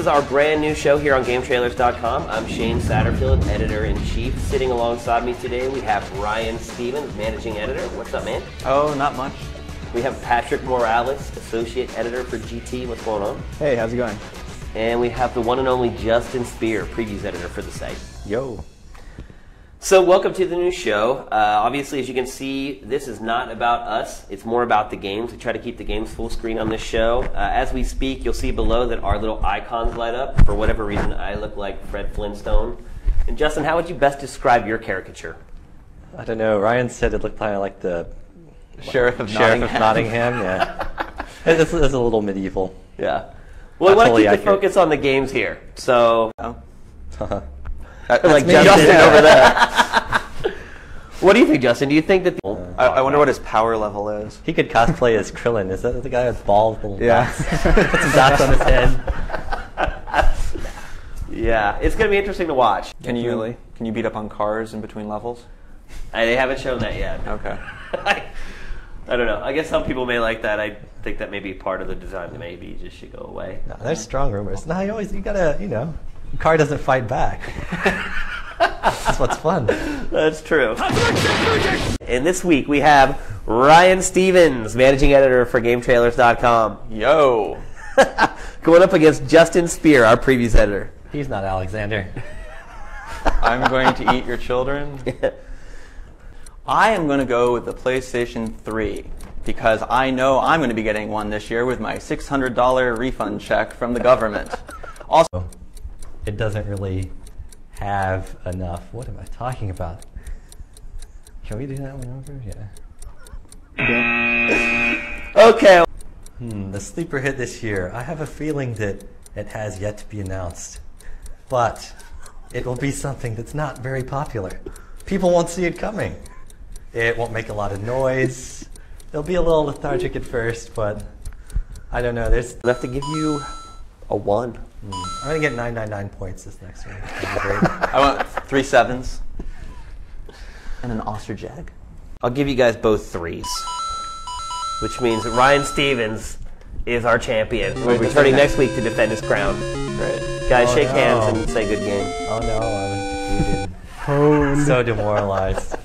is our brand new show here on GameTrailers.com. I'm Shane Satterfield, Editor-in-Chief. Sitting alongside me today, we have Ryan Stevens, Managing Editor. What's up, man? Oh, not much. We have Patrick Morales, Associate Editor for GT. What's going on? Hey, how's it going? And we have the one and only Justin Spear, Previews Editor for the site. Yo. So welcome to the new show. Obviously, as you can see, this is not about us. It's more about the games. We try to keep the games full screen on this show. As we speak, you'll see below that our little icons light up. For whatever reason, I look like Fred Flintstone. And Justin, how would you best describe your caricature? I don't know. Ryan said it looked kind of like the Sheriff of Nottingham. Yeah, it's a little medieval. Yeah. Well, we want to totally keep the accurate. focus on the games here. So, That's like me. Justin over there. What do you think, Justin? Do you think that I wonder what his power level is. He could cosplay as Krillin. Is that the guy with bald little Yeah. dots? Puts some dots on his head. Yeah, it's going to be interesting to watch. Can you beat up on cars in between levels? They haven't shown that yet. Okay. I don't know. I guess some people may like that. I think that may be part of the design. That maybe just should go away. No, there's strong rumors. No, you gotta, the car doesn't fight back. That's what's fun. That's true. And this week we have Ryan Stevens, Managing Editor for GameTrailers.com. Yo. Going up against Justin Spear, our Previews Editor. He's not Alexander. I'm going to eat your children. I am going to go with the PlayStation 3 because I know I'm going to be getting one this year with my $600 refund check from the government. Also, It doesn't really have enough. What am I talking about? Can we do that one over? Yeah. Okay. The sleeper hit this year. I have a feeling that it has yet to be announced. But it will be something that's not very popular. People won't see it coming. It won't make a lot of noise. It'll be a little lethargic at first, but I don't know. There's I'll have to give you a 1. I'm going to get 999 points this next one. That'd be great. I want 3 7s and an ostrich egg. I'll give you guys both 3s, which means that Ryan Stevens is our champion. We're returning next week to defend his crown. Great. Guys, Oh, shake no. hands and say good game. Oh no, I was defeated. Honed. So demoralized.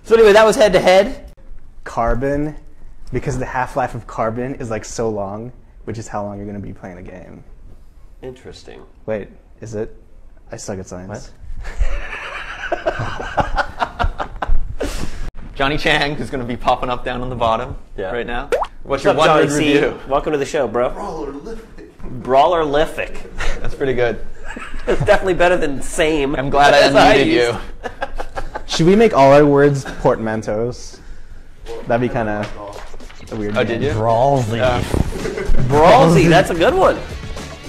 So anyway, that was head-to-head. Carbon, because the half-life of Carbon is like so long, which is how long you're going to be playing a game. Interesting. Wait, is it? I suck at science. Johnny Chang, who's going to be popping up down on the bottom right now. What's your What's up, one-word Johnny C? review? Welcome to the show, bro. Brawlerlific. That's pretty good. It's definitely better than same. I'm glad I as unmuted used. you. Should we make all our words portmanteaus? That'd be kind of a weird Oh, name. did you? Brawlsy. Brawlsy, that's a good one.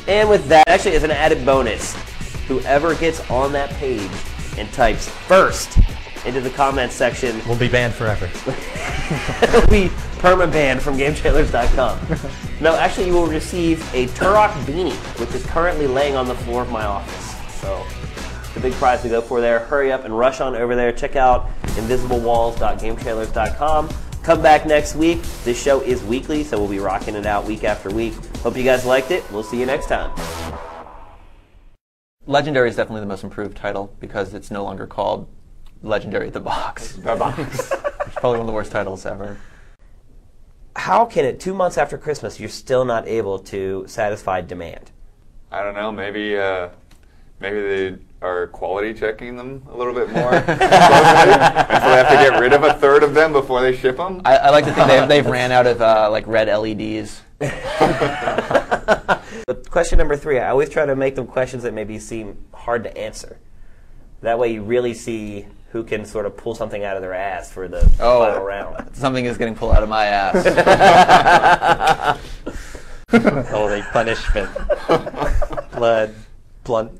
And with that, actually, as an added bonus, whoever gets on that page and types first into the comments section We'll be banned forever. will be perma-banned from GameTrailers.com. No, actually, you will receive a Turok beanie, which is currently laying on the floor of my office. So, the big prize to go for there. Hurry up and rush on over there. Check out invisiblewalls.gametrailers.com. Come back next week. This show is weekly, so we'll be rocking it out week after week. Hope you guys liked it. We'll see you next time. Legendary is definitely the most improved title because it's no longer called Legendary the Box. The box. It's probably one of the worst titles ever. How can it, 2 months after Christmas, you're still not able to satisfy demand? I don't know. Maybe they are quality checking them a little bit more closely, and so they have to get rid of a third of them before they ship them. I like to think they've ran out of like red LEDs. Question number 3, I always try to make them questions that maybe seem hard to answer. That way you really see who can sort of pull something out of their ass for the final round. Something is getting pulled out of my ass. Oh, the punishment. Blood, blunt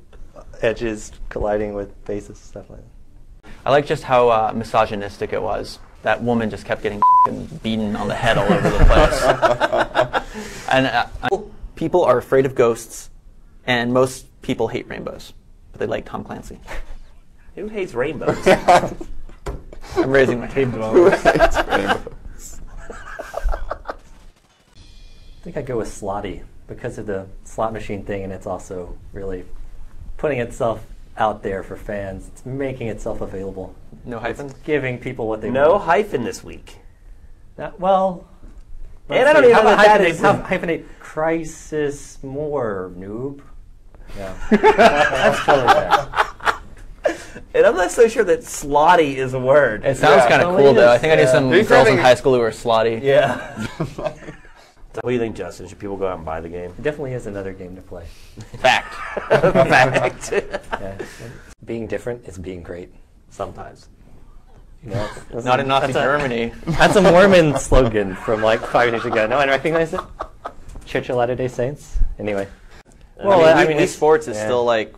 edges colliding with faces, stuff like that. I like just how misogynistic it was. That woman just kept getting beaten on the head all over the place. And people are afraid of ghosts, and most people hate rainbows, but they like Tom Clancy. Who hates rainbows? I'm raising my hand. I think I'd go with Slotty. because of the slot machine thing, and it's also really putting itself out there for fans. It's making itself available. No hyphen? It's giving people what they No want. hyphen this week. Well, And I don't even know what that is. Hyphenate Crisis more, noob. Yeah. That's totally fair. And I'm not so sure that slotty is a word. It sounds Yeah. kind of Totally cool, though. I is. think I knew Yeah. some He's girls in having- high school who were slotty. Yeah. What do you think, Justin? Should people go out and buy the game? It definitely is another game to play. Fact. Fact. Yeah. Being different is being great. Sometimes. You know, that's Not in Nazi that's a- Germany. That's a Mormon slogan from like 5 years ago. No one recognized it? Church of Latter-day Saints? Anyway. Well, I mean, it's- esports is yeah. still like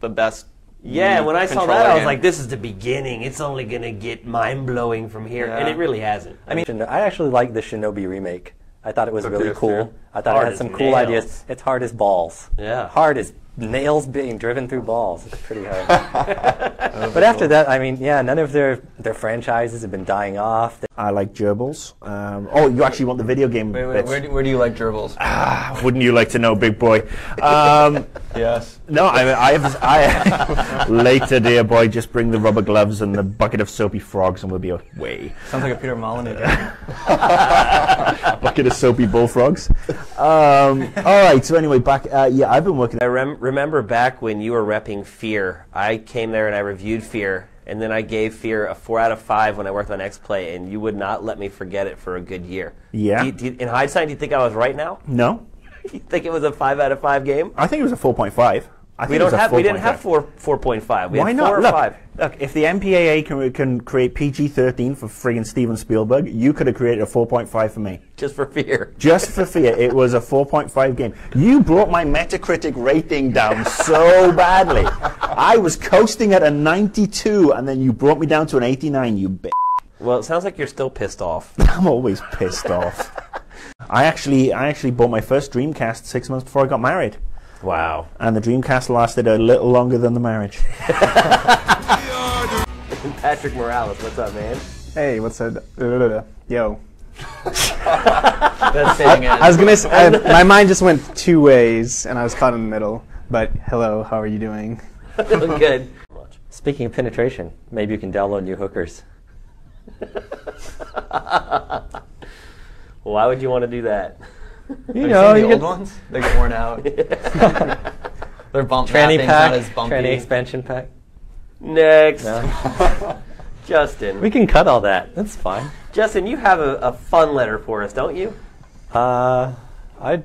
the best. Yeah, when I saw controller that, I was game. like, this is the beginning. It's only going to get mind-blowing from here. Yeah. And it really hasn't. I mean, I actually like the Shinobi remake. I thought it was The really PS2. cool. I thought Hard it had as some cool nails. ideas. It's hard as balls. Yeah. Hard as nails being driven through balls. It's pretty hard. But after that, I mean, yeah, none of their franchises have been dying off. I like gerbils. Oh, you actually want the video game Wait, bits? where do you like gerbils? Wouldn't you like to know, big boy? Yes. No, I later, dear boy. Just bring the rubber gloves and the bucket of soapy frogs, and we'll be away. Sounds like a Peter Molyneux game. Bucket of soapy bullfrogs. All right. So anyway, back. Yeah, I've been working. I remember back when you were repping Fear. I came there and I reviewed Fear, and then I gave Fear a 4 out of 5 when I worked on X-Play, and you would not let me forget it for a good year. Yeah. In hindsight, do you think I was right now? No, You think it was a 5 out of 5 game? I think it was a 4.5. I think We it don't was a have. We didn't 4.5. have 4.5. We Why had not? 4 or Look, 5. look, if the MPAA can create PG-13 for friggin' Steven Spielberg, you could have created a 4.5 for me. Just for Fear. Just for fear, it was a 4.5 game. You brought my Metacritic rating down so badly. I was coasting at a 92, and then you brought me down to an 89, you bitch. Well, it sounds like you're still pissed off. I'm always pissed off. I actually bought my first Dreamcast 6 months before I got married. Wow. And the Dreamcast lasted a little longer than the marriage. Patrick Morales, what's up, man? Hey, what's up? Yo. That's saying it. I was gonna. My mind just went two ways, and I was caught in the middle. But hello, how are you doing? Doing good. Speaking of penetration, maybe you can download new hookers. Why would you want to do that? You Have know, you you seen the get old ones? They get worn out. They're bump tranny mapping's pack, not as bumpy. tranny expansion pack. Next. No. Justin. We can cut all that. That's fine. Justin, you have a fun letter for us, don't you? I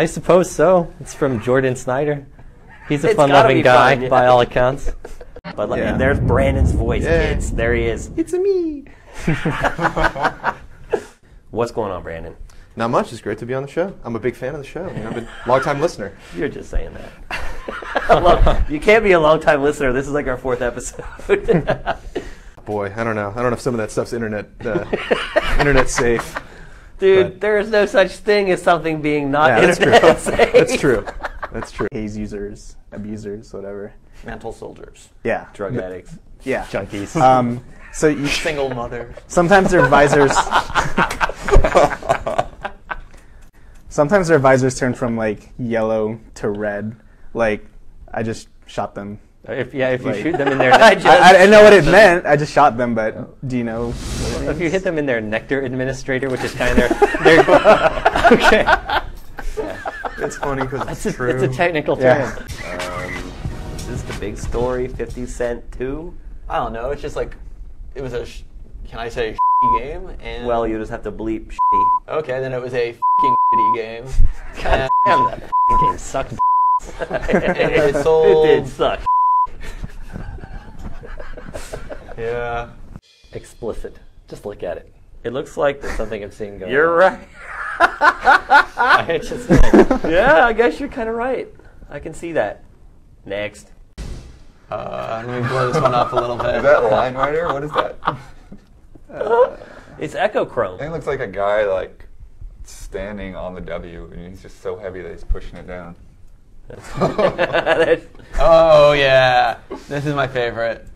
suppose so. It's from Jordan Snyder. He's a It's gotta fun-loving be guy, fun, yeah. by all accounts. But Yeah. and there's Brandon's voice, Yeah. kids. There he is. It's me. What's going on, Brandon? Not much. It's great to be on the show. I'm a big fan of the show. I've been a long-time listener. You're just saying that. You can't be a long-time listener. This is like our 4th episode. Boy, I don't know. I don't know if some of that stuff's internet safe. Dude, But- there is no such thing as something being not Yeah, that's true. internet safe. That's true. That's true. Haze users, abusers, whatever. Mental soldiers. Yeah. Drug addicts. Yeah. Junkies. So you, Single mothers. sometimes their visors. Sometimes their visors turn from like yellow to red. Like I just shot them. If you Right. shoot them in their I just- I didn't know what it meant. I just shot them, but do you know? What it if you means? hit them in their nectar administrator, which is kind of their okay. It's funny because it's It's true. a technical Yeah. term. Is this the big story? 50 Cent 2? I don't know. It's just like it was a. Can I say game? And Well, you just have to bleep shitty. okay, then it was a shitty game. And Damn, that f***ing game sucked. it It sold. did suck. Yeah. Explicit. Just look at it. It looks like Something I'm seeing going you're on. right. I just know. Yeah, I guess you're kind of right. I can see that. Next. Let me blow this one up a little bit. Is that Line Rider? What is that? It's Echo Chrome. I think it looks like a guy like standing on the W, and he's just so heavy that he's pushing it down. Oh yeah, this is my favorite.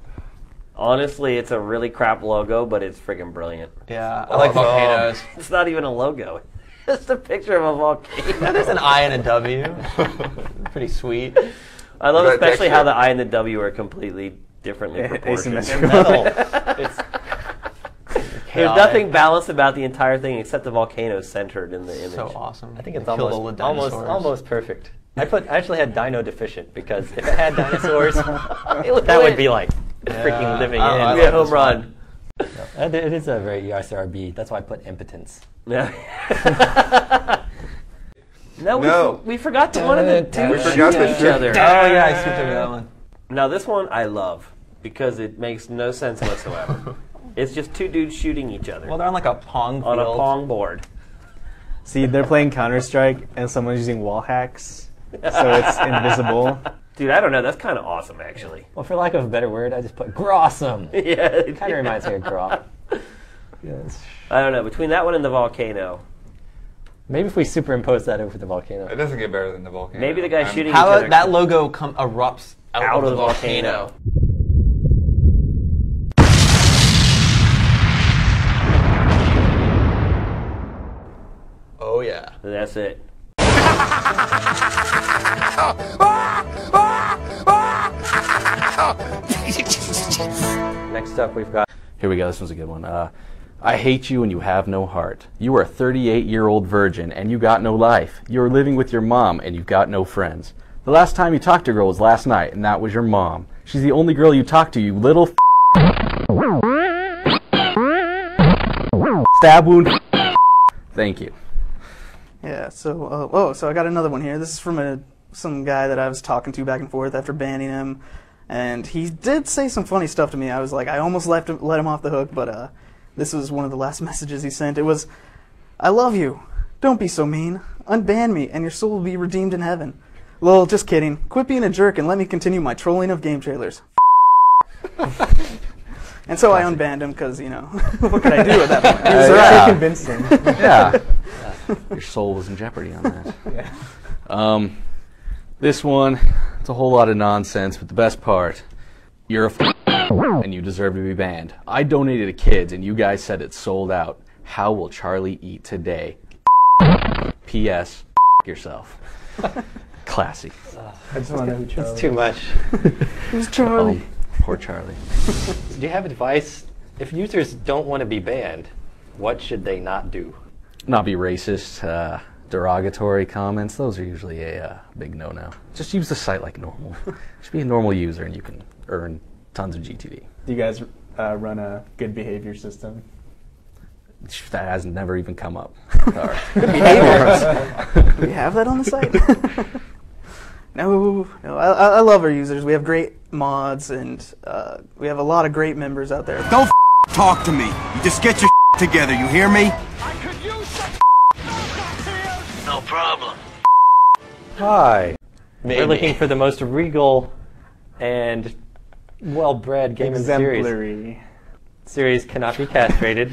Honestly, it's a really crap logo, but it's freaking brilliant. Yeah, I like volcanoes. It's not even a logo. Just a picture of a volcano. There's an I and a W. Pretty sweet. I love That especially texture. how the I and the W are completely differently proportioned. Asymmetrical. It's There's nothing balanced about the entire thing except the volcano centered in the image. so awesome. I think it's Killed all the almost dinosaurs. perfect. I actually had dino deficient because if it had dinosaurs, would that win. would be like freaking living I in. love Yeah, this home one. run. It is a very ESRB. That's why I put impotence. Yeah. No, No. we forgot to one of the two We shoot forgot to each shoot. other. Oh yeah, I skipped over that one. Now this one I love because it makes no sense whatsoever. It's just two dudes shooting each other Well, they're on like a pong on a field. pong board. See, they're playing Counter-Strike, and someone's using wall hacks, so it's invisible. Dude, I don't know. That's kind of awesome, actually. Well, for lack of a better word, I just put Grawsome. Yeah. Kind of reminds me of Graw. Yes. I don't know. Between that one and the volcano, Maybe if we superimpose that over the volcano. It doesn't get better than the volcano. maybe the guy shooting How each other about that logo erupts out of the volcano. Oh yeah. That's it. Next up, we've got Here we go. This one's a good one. I hate you and you have no heart. You are a 38-year-old virgin and you got no life. You are living with your mom and you've got no friends. The last time you talked to a girl was last night, and that was your mom. She's the only girl you talk to, you little stab wound. Thank you. Yeah, so so I got another one here. This is from some guy that I was talking to back and forth after banning him, and he did say some funny stuff to me. I was like, I almost let him off the hook, but this was one of the last messages he sent. It was, I love you. Don't be so mean. Unban me, and your soul will be redeemed in heaven. Lol, just kidding. Quit being a jerk and let me continue my trolling of game trailers. And so I unbanned him because, you know, what could I do at that point? He was Pretty right. convincing. Yeah. Your soul was in jeopardy on that. This one, it's a whole lot of nonsense, but the best part, you're and you deserve to be banned. I donated to kids, and you guys said it's sold out. How will Charlie eat today? P.S. yourself. Classy. I just want to know who Charlie It's too much. Who's Charlie? Poor Charlie. Do you have advice? If users don't want to be banned, what should they not do? Not be racist, derogatory comments. Those are usually a big no-no. Just use the site like normal. Just be a normal user, and you can earn tons of GTV. Do you guys run a good behavior system? That has never even come up. Sorry. Do we have that on the site? No, I love our users. We have great mods, and we have a lot of great members out there. Don't talk to me. You just get your together, you hear me? No problem. Hi. Maybe. We're looking for the most regal and well-bred game in the series. Exemplary. Series cannot be castrated.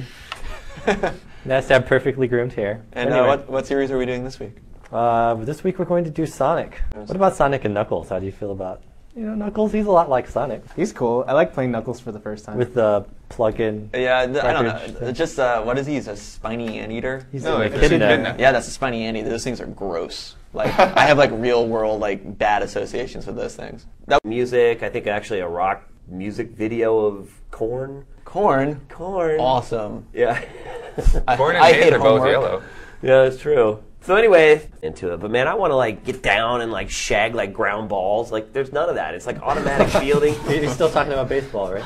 It has to have perfectly groomed hair. And Anyway, what series are we doing this week? this week we're going to do Sonic. What about Sonic and Knuckles? How do you feel about, Knuckles? He's a lot like Sonic He's cool. I like playing Knuckles for the first time. with the plug-in. Yeah, I don't cartridge know. thing. Just what is he? He's a spiny anteater. He's No, an it's echidna. echidna. Yeah, that's a spiny Annie. Those things are gross. Like I have like real world like bad associations with those things. That Music, I think actually a rock music video of Korn. corn, Korn. awesome. Yeah. Corn and I Haze hate are both homework. yellow. Yeah, that's true. So anyway, into it. But man, I want to like get down and like shag like ground balls. Like there's none of that. It's like automatic fielding. You're still talking about baseball, right?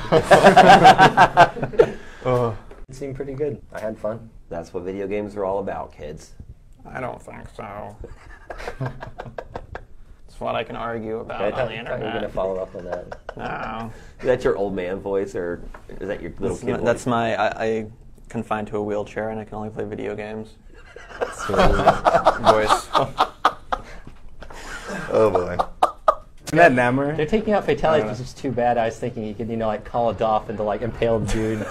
It seemed pretty good. I had fun. That's what video games are all about, kids. I don't think so. It's what I can argue about I on thought the you were going to internet. follow up on that. No. Is that your old man voice or is that your little kid voice? That's my. I confined to a wheelchair and I can only play video games. Voice. Oh boy. Isn't that Namor? They're taking out fatalities because it's too bad. I was thinking you could, like call a Doff into like impaled dude.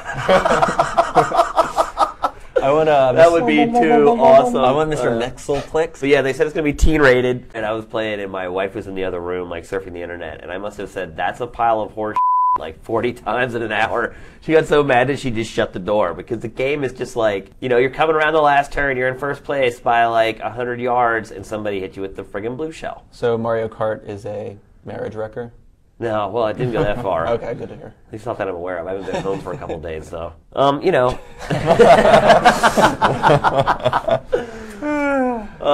I want That would be too awesome. I want Mr. Nexelplex. So yeah, they said it's going to be teen rated, and I was playing, and my wife was in the other room, like surfing the internet, and I must have said, "That's a pile of horse." like 40 times in an hour. She got so mad that she just shut the door because the game is just like, you're coming around the last turn, you're in first place by like 100 yards, and somebody hit you with the friggin' blue shell. So Mario Kart is a marriage wrecker? No, well, it didn't go that far. Okay, good to hear. At least not that I'm aware of. I haven't been home for a couple of days, so.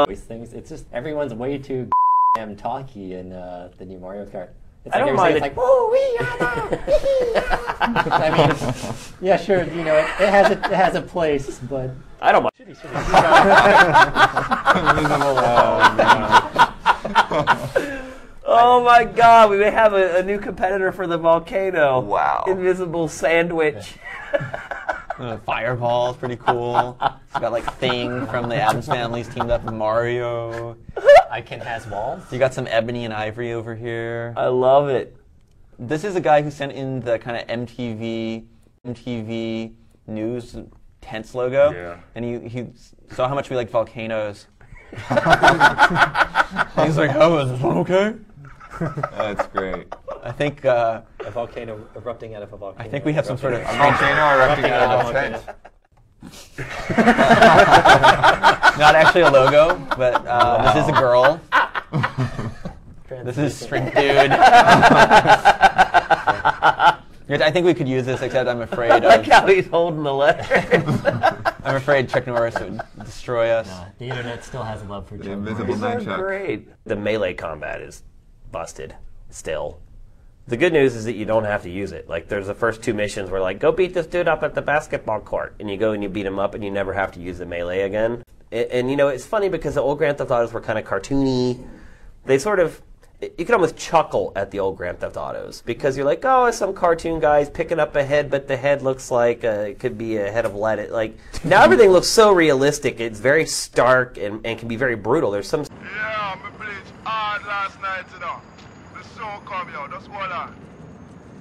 These things, it's just everyone's way too damn talky in the new Mario Kart. It's I like don't mind it's like, woo wee I mean, yeah, sure, it has a place, but I don't mind. Oh my God! We may have a new competitor for the volcano. Wow! Invisible Sandwich. Fireball is pretty cool. It's got like Thing from the Addams Family's teamed up with Mario. Iken has walls. You got some Ebony and Ivory over here. I love it. This is a guy who sent in the kind of MTV News tents logo. Yeah. And he saw how much we like volcanoes. He's like, "How is this one okay?" That's great. I think a volcano erupting out of a volcano. I think we have some sort of volcano erupting out of a tent. Not actually a logo, but this is a girl. This is String Dude. I think we could use this, except I'm afraid. I like how he's holding the letters. I'm afraid Chuck Norris would destroy us. No, the internet still has love for Chuck invisible Norris. These are great. The melee combat is busted still. The good news is that you don't have to use it. Like, there's the first 2 missions where, like, go beat this dude up at the basketball court. And you go and you beat him up and you never have to use the melee again. And it's funny because the old Grand Theft Autos were kind of cartoony. They sort of, you could almost chuckle at the old Grand Theft Autos because you're like, oh, some cartoon guy's picking up a head, but the head looks like it could be a head of lead. Like, now everything looks so realistic. It's very stark and can be very brutal. There's some... Yeah, me played hard last night, The song come here, just hold on.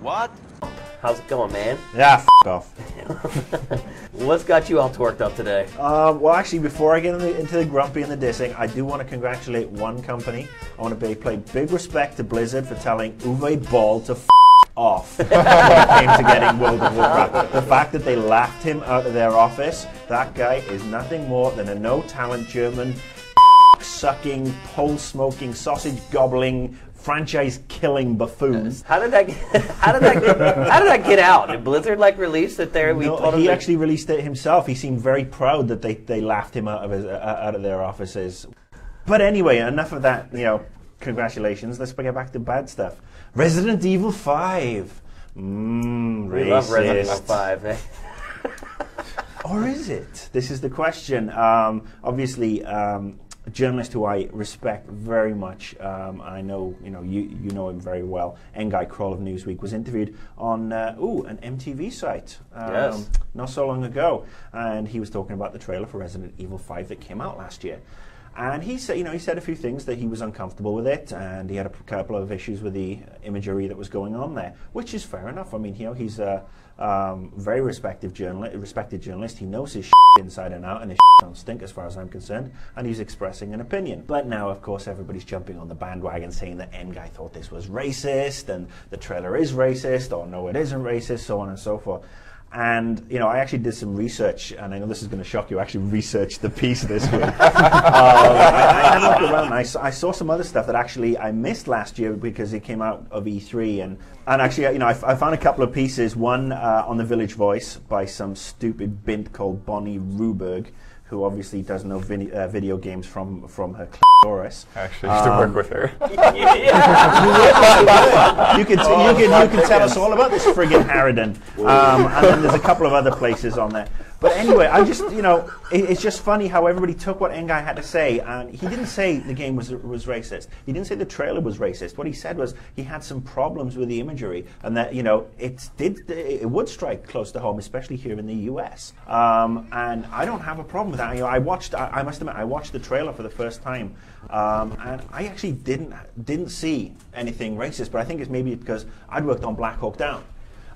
What? How's it going, man? Yeah, off. What's got you all torqued up today? Well, actually, before I get into the grumpy and the dissing, I do want to congratulate one company. I want to pay big respect to Blizzard for telling Uwe Boll to off when it came to getting World of Warcraft. The fact that they laughed him out of their office, that guy is nothing more than a no-talent German sucking, pole-smoking, sausage-gobbling, franchise-killing buffoon. How did that get out? Did Blizzard release it there? He actually released it himself. He seemed very proud that they laughed him out of their offices. But anyway, enough of that. Congratulations. Let's get back to bad stuff. Resident Evil 5. We Racist. love Resident Evil 5. Eh? Or is it? This is the question. Obviously. A journalist who I respect very much, I know you know him very well. Ngai Kroll of Newsweek was interviewed on an MTV site not so long ago, and he was talking about the trailer for Resident Evil 5 that came out last year. And he said, he said a few things that he was uncomfortable with it, and he had a couple of issues with the imagery that was going on there, which is fair enough. I mean, he's a very respected journalist. He knows his inside and out, and his don't stink as far as I'm concerned, and he's expressing an opinion. But now, of course, everybody's jumping on the bandwagon saying that Ngai thought this was racist, and the trailer is racist, or no, it isn't racist, so on and so forth. And, I actually did some research, and I know this is going to shock you. I actually researched the piece this week. I had a look around, and I saw some other stuff that actually I missed last year because it came out of E3. And actually, I found a couple of pieces. One on the Village Voice by some stupid bint called Bonnie Ruberg, who obviously does know video games from her clitoris. Actually, I used to work with her. You can tell us all about this friggin' Harridan. And then there's a couple of other places on there. But anyway, I just, it's just funny how everybody took what Ngai had to say, and he didn't say the game was racist. He didn't say the trailer was racist. What he said was he had some problems with the imagery, and that, it would strike close to home, especially here in the US. And I don't have a problem with that. I must admit, I watched the trailer for the first time, and I actually didn't see anything racist, but I think it's maybe because I'd worked on Black Hawk Down.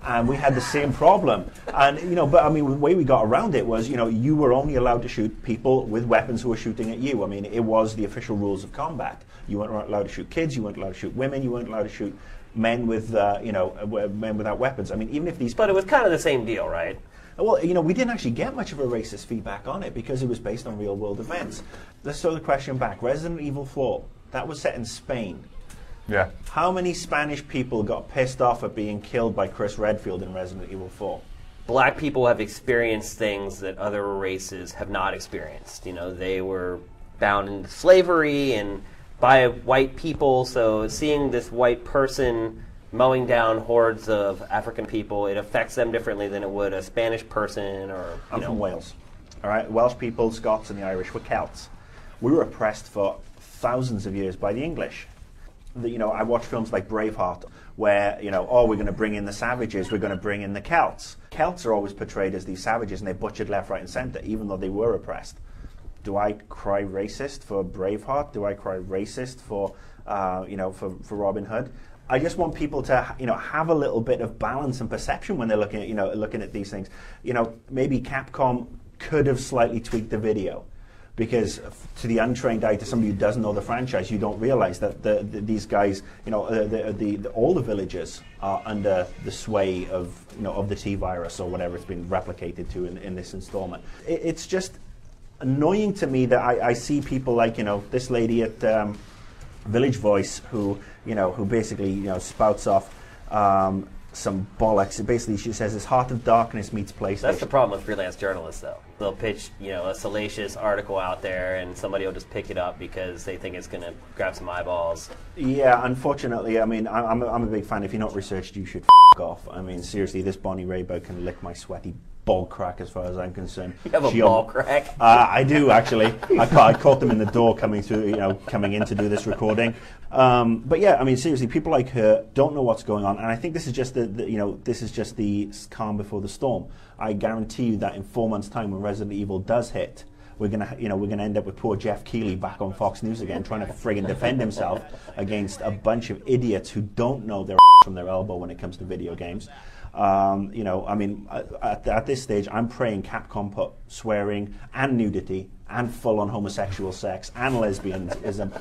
and we had the same problem. And but I mean, the way we got around it was, you were only allowed to shoot people with weapons who were shooting at you. I mean, it was the official rules of combat. You weren't allowed to shoot kids. You weren't allowed to shoot women. You weren't allowed to shoot men with, men without weapons. I mean, even if these. But it was kind of the same deal, right? Well, we didn't actually get much of a racist feedback on it because it was based on real-world events. Let's throw the question back. Resident Evil 4, that was set in Spain. Yeah. How many Spanish people got pissed off at being killed by Chris Redfield in Resident Evil 4? Black people have experienced things that other races have not experienced. They were bound into slavery and by white people, so seeing this white person mowing down hordes of African people, it affects them differently than it would a Spanish person or, I'm from Wales. All right, Welsh people, Scots, and the Irish were Celts. We were oppressed for thousands of years by the English. I watch films like Braveheart, where we're going to bring in the savages, we're going to bring in the Celts. Celts are always portrayed as these savages, and they're butchered left, right, and centre, even though they were oppressed. Do I cry racist for Braveheart? Do I cry racist for for Robin Hood? I just want people to have a little bit of balance and perception when they're looking at these things. Maybe Capcom could have slightly tweaked the video, because to the untrained eye, to somebody who doesn't know the franchise, you don't realize that these guys, all the villagers are under the sway of the T-virus or whatever it's been replicated to in this installment. It's just annoying to me that I see people like this lady at Village Voice who basically spouts off some bollocks. Basically, she says it's Heart of Darkness meets PlayStation. That's the problem with freelance journalists, though. They'll pitch, a salacious article out there, and somebody will just pick it up because they think it's going to grab some eyeballs. Yeah, unfortunately, I mean, I'm a big fan. If you're not researched, you should off. I mean, seriously, this Bonnie Rayburn can lick my sweaty ball crack as far as I'm concerned. You have a ball crack? I do, actually. I caught them in the door coming in to do this recording. But yeah, I mean, seriously, people like her don't know what's going on, and I think this is just the calm before the storm. I guarantee you that in 4 months' time, when Resident Evil does hit, we're gonna end up with poor Jeff Keighley back on Fox News again, trying to friggin' defend himself against a bunch of idiots who don't know their from their elbow when it comes to video games. I mean, at this stage, I'm praying Capcom put swearing and nudity and full-on homosexual sex and lesbianism,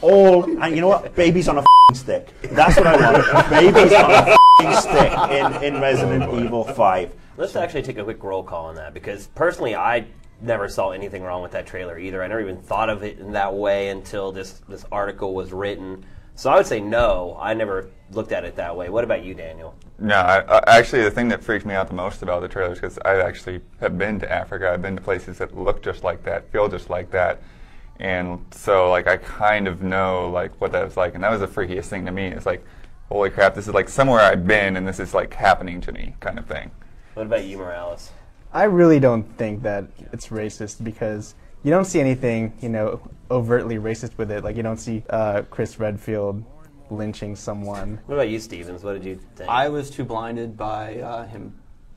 all, and you know what? Babies on a stick. That's what I want. Babies on a stick in Resident Evil 5. Let's actually take a quick roll call on that, because personally, I never saw anything wrong with that trailer either. I never even thought of it in that way until this article was written. So I would say no. I never looked at it that way. What about you, Daniel? No, actually, the thing that freaked me out the most about the trailers, because I actually have been to Africa. I've been to places that look just like that, feel just like that, and so I kind of know what that was like, and that was the freakiest thing to me. It's like, holy crap, this is somewhere I've been, and this is happening to me, kind of thing. What about you, Morales? I really don't think that it's racist, because you don't see anything, overtly racist with it. You don't see Chris Redfield lynching someone. What about you, Stevens? What did you think? I was too blinded by him.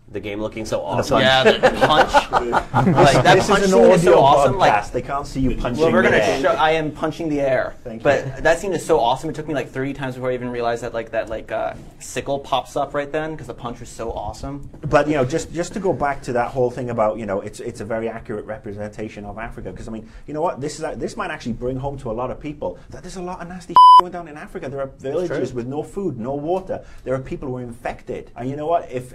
The game looking so awesome. Yeah, the punch. That this punch is an scene audio is so awesome. podcast. They can't see you punching. Well, we're gonna the air. show. I am punching the air. Thank but you. that scene is so awesome. It took me 30 times before I even realized that that sickle pops up right then, because the punch was so awesome. But just to go back to that whole thing about it's a very accurate representation of Africa, because I mean, you know what, this might actually bring home to a lot of people that there's a lot of nasty going down in Africa. There are villages with no food, no water. There are people who are infected, and you know what, if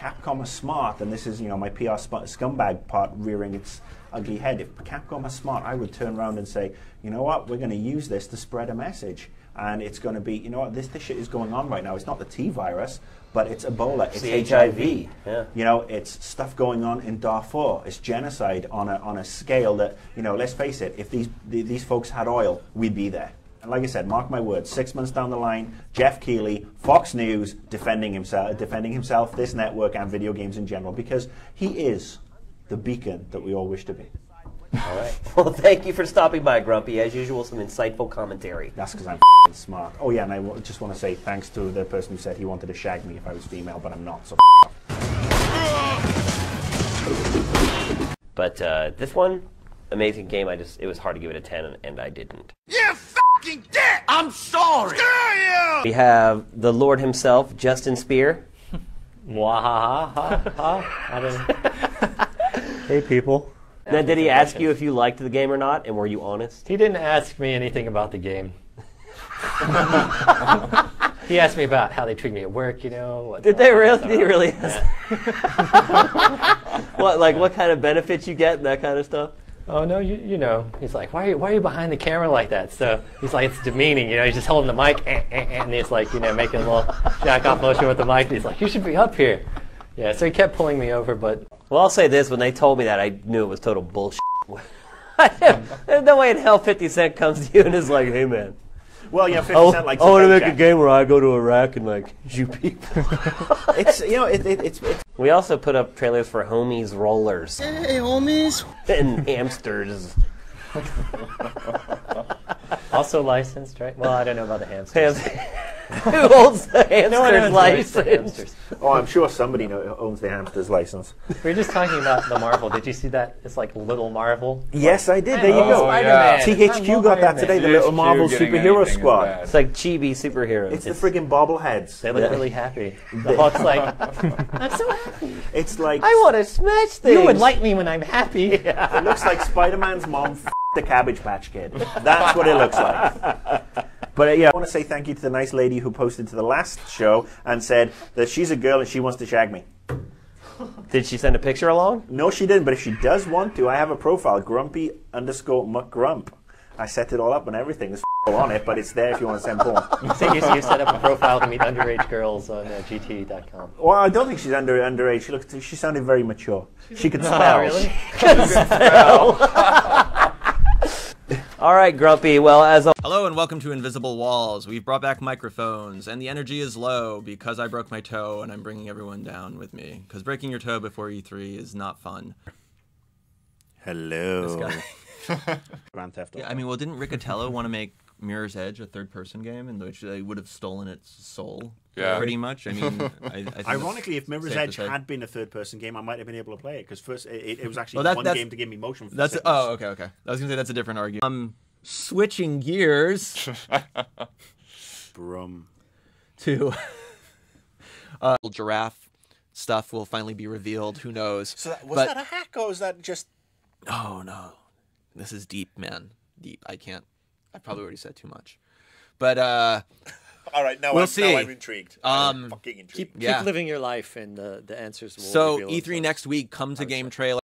Capcom is smart, and this is my PR scumbag part rearing its ugly head, if Capcom is smart, I would turn around and say, you know what, we're going to use this to spread a message. And it's going to be, this shit is going on right now. It's not the T-virus, but it's Ebola. It's the HIV. Yeah. It's stuff going on in Darfur. It's genocide on a scale that, let's face it, if these folks had oil, we'd be there. And like I said, mark my words, 6 months down the line, Jeff Keighley, Fox News, defending himself, this network, and video games in general, because he is the beacon that we all wish to be. All right. Well, thank you for stopping by, Grumpy. As usual, some insightful commentary. That's because I'm smart. Oh yeah, and I just want to say thanks to the person who said he wanted to shag me if I was female, but I'm not, so But this one, amazing game. It was hard to give it a 10, and I didn't. You fucking dick! I'm sorry! Screw you! We have the Lord himself, Justin Spear. Mwahaha. Hey, people. Now, did he ask you if you liked the game or not, and were you honest? He didn't ask me anything about the game. He asked me about how they treat me at work, you know. Did they really? Did he really ask? What kind of benefits you get and that kind of stuff? Oh no, you know. He's like, why are you behind the camera like that? So he's like, it's demeaning, you know. He's just holding the mic, and he's like, you know, making a little jack off motion with the mic. And he's like, you should be up here. Yeah. So he kept pulling me over, but. Well, I'll say this: when they told me that, I knew it was total bullshit. There's no way in hell 50 Cent comes to you and is like, "Hey, man." Well, yeah, 50 Cent likes. I want to make a game where I go to Iraq and like shoot people. It's it's. We also put up trailers for Homies Rollers. Hey, homies. And Hamsters. Also licensed, right? Well, I don't know about the hamsters. Who holds the hamsters license? Hamsters. Oh, I'm sure somebody owns the hamsters license. We were just talking about the Marvel. Did you see that? It's like Little Marvel. Yes, I did. There you go. Yeah. THQ got that today. The Little Marvel Superhero Squad. It's like chibi superheroes. It's the friggin' bobbleheads. They look really happy. The Hulk's like, I'm so happy. It's like I want to smash things. You would like me when I'm happy. Yeah. It looks like Spider-Man's mom the Cabbage Patch Kid. That's what it looks like. But yeah, I want to say thank you to the nice lady who posted to the last show and said that she's a girl and she wants to shag me. Did she send a picture along? No, she didn't. But if she does want to, I have a profile, grumpy_McGrump. I set it all up and everything. There's on it, but it's there if you want to send porn. So you set up a profile to meet underage girls on GT.com. Well, I don't think she's underage. She sounded very mature. She could spell. Oh, really? She could spell. All right, Grumpy. Well, Hello and welcome to Invisible Walls. We've brought back microphones, and the energy is low because I broke my toe, and I'm bringing everyone down with me. Because breaking your toe before E3 is not fun. Hello. This guy. Grand Theft Auto. Yeah, I mean, well, didn't Riccatello want to make Mirror's Edge a third-person game in which they would have stolen its soul? Yeah. Pretty much. I mean, I think ironically, if Mirror's Edge had had been a third-person game, I might have been able to play it because first it was actually well, one game to give me motion. For that's oh, okay. I was gonna say that's a different argument. Switching gears. Brum. To giraffe stuff will finally be revealed. Who knows? So was that a hack or was that just? Oh no, this is deep, man. Deep. I probably already said too much, but all right, now we'll see. Now I'm intrigued. I'm fucking intrigued. Keep living your life, and the answers will. So reveal E3 themselves. next week. Come to Game Trailer.